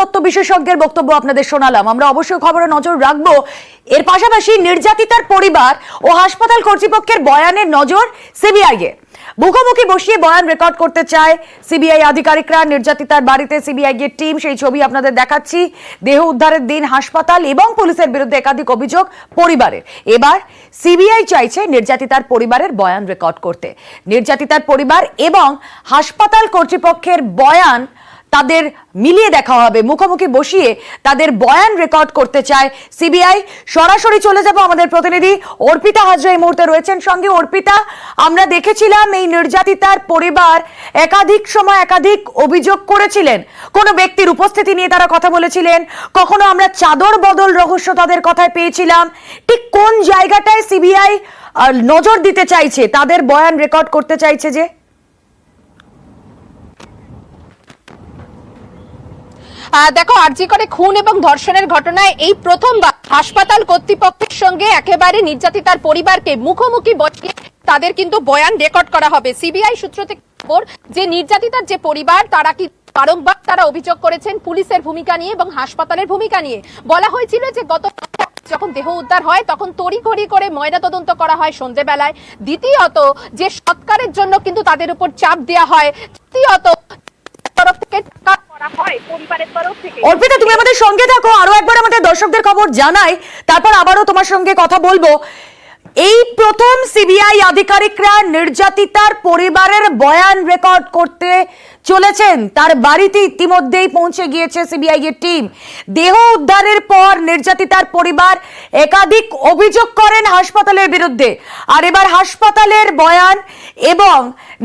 মনস্তত্ত্ব বিশেষজ্ঞের বক্তব্য আপনাদের শোনালাম। আমরা অবশ্যই খবরে নজর রাখবো। এর পাশাপাশি নির্যাতিতার পরিবার ও হাসপাতাল কর্তৃপক্ষের বয়ানের নজর সিবিআই এর। মুখোমুখি বসিয়ে বয়ান রেকর্ড করতে চায় সিবিআই আধিকারিকরা। নির্যাতিতার বাড়িতে সিবিআই এর টিম, সেই ছবি আপনাদের দেখাচ্ছি। দেহ উদ্ধারের দিন হাসপাতাল এবং পুলিশের বিরুদ্ধে একাধিক অভিযোগ পরিবারের। এবার সিবিআই চাইছে নির্যাতিতার পরিবারের বয়ান রেকর্ড করতে। নির্যাতিতার পরিবার এবং হাসপাতাল কর্তৃপক্ষের বয়ান তাদের মিলিয়ে দেখা হবে, মুখোমুখি বসিয়ে তাদের বয়ান রেকর্ড করতে চায় সিবিআই। সরাসরি চলে যাব, আমাদের প্রতিনিধি অর্পিতা হাজরা এই মুহূর্তে রয়েছেন সঙ্গে। অর্পিতা, আমরা দেখেছিলাম এই নির্যাতিতার পরিবার একাধিক সময় একাধিক অভিযোগ করেছিলেন, কোন ব্যক্তির উপস্থিতি নিয়ে তারা কথা বলেছিলেন, কখনো আমরা চাদর বদল রহস্য তাদের কথায় পেয়েছিলাম। ঠিক কোন জায়গাটায় সিবিআই নজর দিতে চাইছে, তাদের বয়ান রেকর্ড করতে চাইছে যে? দেখো, আরজি করে খুন এবং ধর্ষণের ঘটনায় এই প্রথমবার হাসপাতাল কর্তৃপক্ষের সঙ্গে একেবারে নির্যাতিতার পরিবারকে মুখোমুখি বসিয়ে তাদের কিন্তু বয়ান রেকর্ড করা হবে। সিবিআই সূত্র থেকে খবর যে নির্যাতিতার যে পরিবার তারা কি বারংবার তারা অভিযোগ করেছেন পুলিশের ভূমিকা নিয়ে এবং হাসপাতালের ভূমিকা নিয়ে। বলা হয়েছিল যে গত যখন দেহ উদ্ধার হয় তখন তড়িঘড়ি করে ময়নাতদন্ত করা হয় সন্ধ্যেবেলায়। দ্বিতীয়ত যে সৎকারের জন্য কিন্তু তাদের উপর চাপ দেওয়া হয়। তৃতীয়ত তরফ থেকে টাকা করা হয় পরিবারের তরফ থেকে। অর্পিতা, তুমি আমাদের সঙ্গে থাকো, আরো একবার আমাদের দর্শকদের খবর জানাই, তারপর আবারও তোমার সঙ্গে কথা বলবো। এই প্রথম সিবিআই আধিকারিকরা নির্যাতিতার পরিবারের বয়ান রেকর্ড করতে চলেছেন। তার বাড়িতে ইতিমধ্যেই পৌঁছে গিয়েছে সিবিআই এর টিম। দেহ উদ্ধারের পর নির্যাতিতার পরিবার একাধিক অভিযোগ করেন হাসপাতালের বিরুদ্ধে। আর এবার হাসপাতালের বয়ান এবং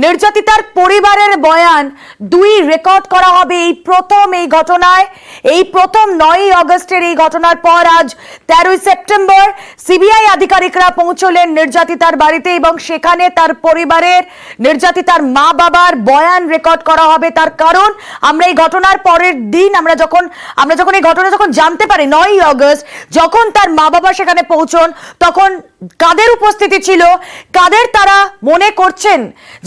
নির্যাতিতার পরিবারের বয়ান দুই রেকর্ড করা হবে এই প্রথম এই ঘটনায়। এই প্রথম 9ই আগস্টের এই ঘটনার পর আজ 13ই সেপ্টেম্বর সিবিআই আধিকারিকরা পৌঁছলেন নির্যাতিতার বাড়িতে এবং সেখানে তার পরিবারের, নির্যাতিতার মা বাবার বয়ান রেকর্ড করা হবে। তার কারণ, আমরা এই ঘটনার পরের দিন আমরা যখন এই ঘটনা যখন জানতে পারি 9ই আগস্ট, যখন তার মা বাবা সেখানে পৌঁছন, তখন কাদের উপস্থিতি ছিল, কাদের তারা মনে করছেন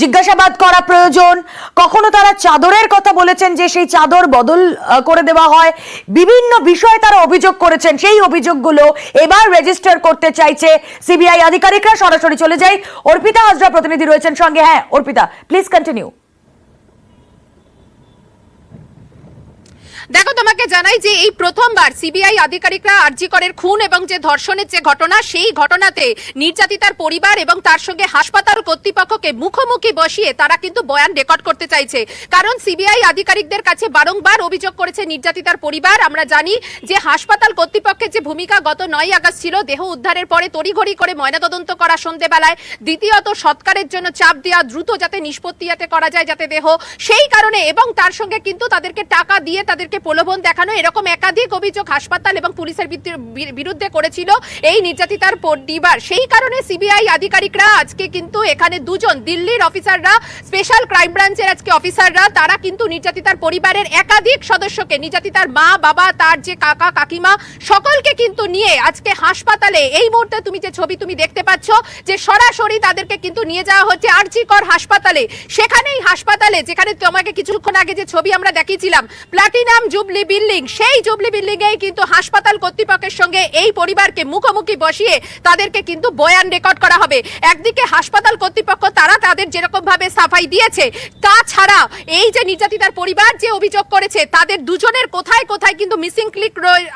জিজ্ঞাসাবাদ করা প্রয়োজন। কখনো তারা চাদরের কথা বলেছেন যে সেই চাদর বদল করে দেওয়া হয়। বিভিন্ন বিষয়ে তারা অভিযোগ করেছেন, সেই অভিযোগগুলো এবার রেজিস্টার করতে চাইছে সিবিআই আধিকারিকরা। সরাসরি চলে যাই, অর্পিতা হাজরা প্রতিনিধি রয়েছেন সঙ্গে। হ্যাঁ অর্পিতা, প্লিজ কন্টিনিউ। দেখো, তোমাকে জানাই যে এই প্রথমবার সিবিআই আধিকারিকরা আরজি করের খুন এবং যে ধর্ষণের যে ঘটনা, সেই ঘটনাতে নির্যাতিতার পরিবার এবং তার সঙ্গে হাসপাতাল কর্তৃপক্ষকে মুখোমুখি বসিয়ে তারা কিন্তু বয়ান রেকর্ড করতে চাইছে। কারণ সিবিআই আধিকারিকদের কাছে বারংবার অভিযোগ করেছে নির্যাতিতার পরিবার। আমরা জানি যে হাসপাতাল কর্তৃপক্ষের যে ভূমিকা গত 9ই আগস্ট ছিল, দেহ উদ্ধারের পরে তড়িঘড়ি করে ময়নাতদন্ত করা সন্ধ্যেবেলায়। দ্বিতীয়ত সৎকারের জন্য চাপ দেওয়া, দ্রুত যাতে নিষ্পত্তি করা যায় যাতে দেহ, সেই কারণে এবং তার সঙ্গে কিন্তু তাদেরকে টাকা দিয়ে তাদেরকে প্রলোভন দেখানো, এরকম একাধিক অভিযোগ হাসপাতাল এবং পুলিশের বিরুদ্ধে করেছিল এই নির্যাতিতার পরিবার। সেই কারণে সিবিআই আধিকারিকরা আজকে কিন্তু এখানে দুজন দিল্লির অফিসাররা, স্পেশাল ক্রাইম ব্রাঞ্চের আজকে অফিসাররা, তারা কিন্তু নির্যাতিতার পরিবারের একাধিক সদস্যকে, নির্যাতিতার মা বাবা, তার যে কাকা কাকিমা, সকলকে কিন্তু নিয়ে আজকে হাসপাতালে, এই মুহূর্তে তুমি যে ছবি তুমি দেখতে পাচ্ছ, যে সরাসরি তাদেরকে কিন্তু নিয়ে যাওয়া হচ্ছে আরজি কর হাসপাতালে। সেখানেই হাসপাতালে, যেখানে তোমাকে কিছুক্ষণ আগে যে ছবি আমরা দেখিয়েছিলাম, প্লাটিনাম জুবলি বিল্ডিং, সেই জুবলি বিল্ডিং এ কিন্তু হাসপাতাল কর্তৃপক্ষের সঙ্গে এই পরিবারকে মুখোমুখি বসিয়ে তাদেরকে কিন্তু বয়ান রেকর্ড করা হবে। একদিকে হাসপাতাল কর্তৃপক্ষ তারা তাদের যেরকম ভাবে সাফাই দিয়েছে, তাছাড়া এই যে নির্যাতিতার পরিবার যে অভিযোগ করেছে, তাদের দুজনের কোথায় কোথায় কিন্তু মিসিং ক্লিক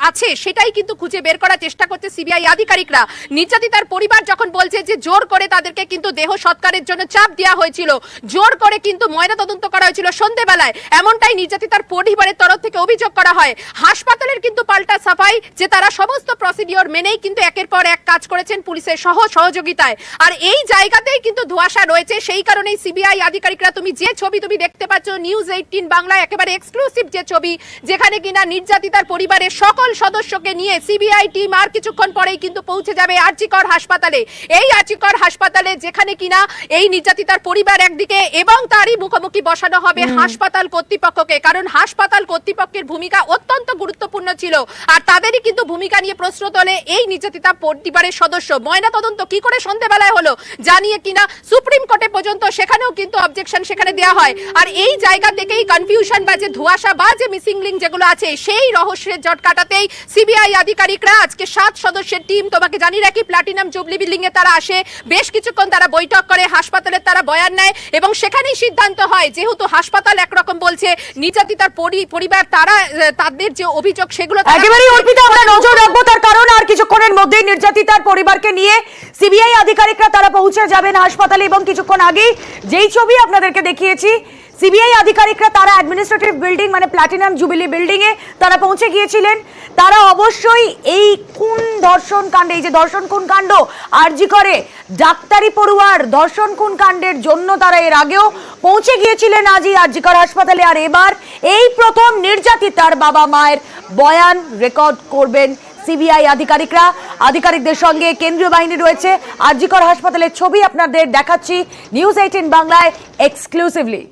আছে সেটাই কিন্তু খুঁজে বের করার চেষ্টা করছে সিবিআই আধিকারিকরা। নির্যাতিতার পরিবার যখন বলছে যে জোর করে তাদেরকে কিন্তু দেহ সৎকারের জন্য চাপ দেওয়া হয়েছিল, জোর করে কিন্তু ময়নাতদন্ত করা হয়েছিল সন্ধ্যেবেলায়, এমনটাই নির্যাতিতার পরিবারের তরফ থেকে অভিযোগ করা হয়। হাসপাতালের কিন্তু পাল্টা সাফাই যে তারা সমস্ত প্রসিডিওর মেনেই কিন্তু একের পর এক কাজ করেছেন পুলিশের সহযোগিতায়। আর এই জায়গাতেই কিন্তু ধোঁয়াশা রয়েছে। সেই কারণেই সিবিআই আধিকারিকরা, তুমি যে ছবি তুমি দেখতে পাচ্ছ নিউজ 18 বাংলায় একেবারে এক্সক্লুসিভ যে ছবি, যেখানে কিনা নির্যাতিতার পরিবারের সকল সদস্যকে নিয়ে সিবিআই টিম আর কিছুক্ষণ পরেই কিন্তু পৌঁছে যাবে আরজি কর হাসপাতালে। এই আরজি কর হাসপাতালে যেখানে কিনা এই নির্যাতিতার পরিবার একদিকে এবং তারই মুখোমুখি বসানো হবে হাসপাতাল কর্তৃপক্ষকে। কারণ হাসপাতাল কর্তৃপক্ষ কর্তৃপক্ষের ভূমিকা অত্যন্ত গুরুত্বপূর্ণ ছিল, আর তাদেরই কিন্তু ভূমিকা নিয়ে প্রশ্ন তোলে এই নির্যাতিতা পরিবারের সদস্য। ময়না তদন্ত কি করে সন্ধ্যাবেলায় হলো জানিয়ে কিনা সুপ্রিম কোর্টে পর্যন্ত সেখানেও কিন্তু অবজেকশন সেখানে দেওয়া হয়। আর এই জায়গা থেকেই কনফিউশন বা যে ধোঁয়াশা বা যে মিসিং লিঙ্ক যেগুলো আছে সেই রহস্যের জট কাটাতেই সিবিআই আধিকারিকরা আজকে 7 সদস্যের টিম, তোমাকে জানিয়ে রাখি প্লাটিনাম জুবলি বিল্ডিং এ তারা আসে, বেশ কিছুক্ষণ তারা বৈঠক করে, হাসপাতালে তারা বয়ান নেয় এবং সেখানেই সিদ্ধান্ত হয় যেহেতু হাসপাতাল একরকম বলছে, নির্যাতিতার পরিবার তাদের যে অভিযোগ সেগুলো একেবারেই অর্পিতা আমরা নজর রাখবো, তার কারণ আর কিছুক্ষণের মধ্যেই নির্যাতিতার পরিবারকে নিয়ে সিবিআই আধিকারিকরা তারা পৌঁছে যাবেন হাসপাতালে। এবং কিছুক্ষণ আগেই যেই ছবি আপনাদেরকে দেখিয়েছি, সিবিআই আধিকারিকরা তারা অ্যাডমিনিস্ট্রেটিভ বিল্ডিং মানে প্ল্যাটিনাম জুবিলি বিল্ডিং এ তারা পৌঁছে গিয়েছিলেন। তারা অবশ্যই এই খুন ধর্ষণ কাণ্ডে, এই যে ধর্ষণ খুন কাণ্ড আরজি করে ডাক্তারি পড়ুয়ার ধর্ষণ খুন কাণ্ডের জন্য তারা এর আগেও পৌঁছে গিয়েছিলেন আজই আরজিকর হাসপাতালে। আর এবার এই প্রথম নির্যাতিতার বাবা মায়ের বয়ান রেকর্ড করবেন সিবিআই আধিকারিকদের সঙ্গে কেন্দ্রীয় বাহিনী রয়েছে। আরজিকর হাসপাতালের ছবি আপনাদের দেখাচ্ছি নিউজ 18 বাংলায় এক্সক্লুসিভলি।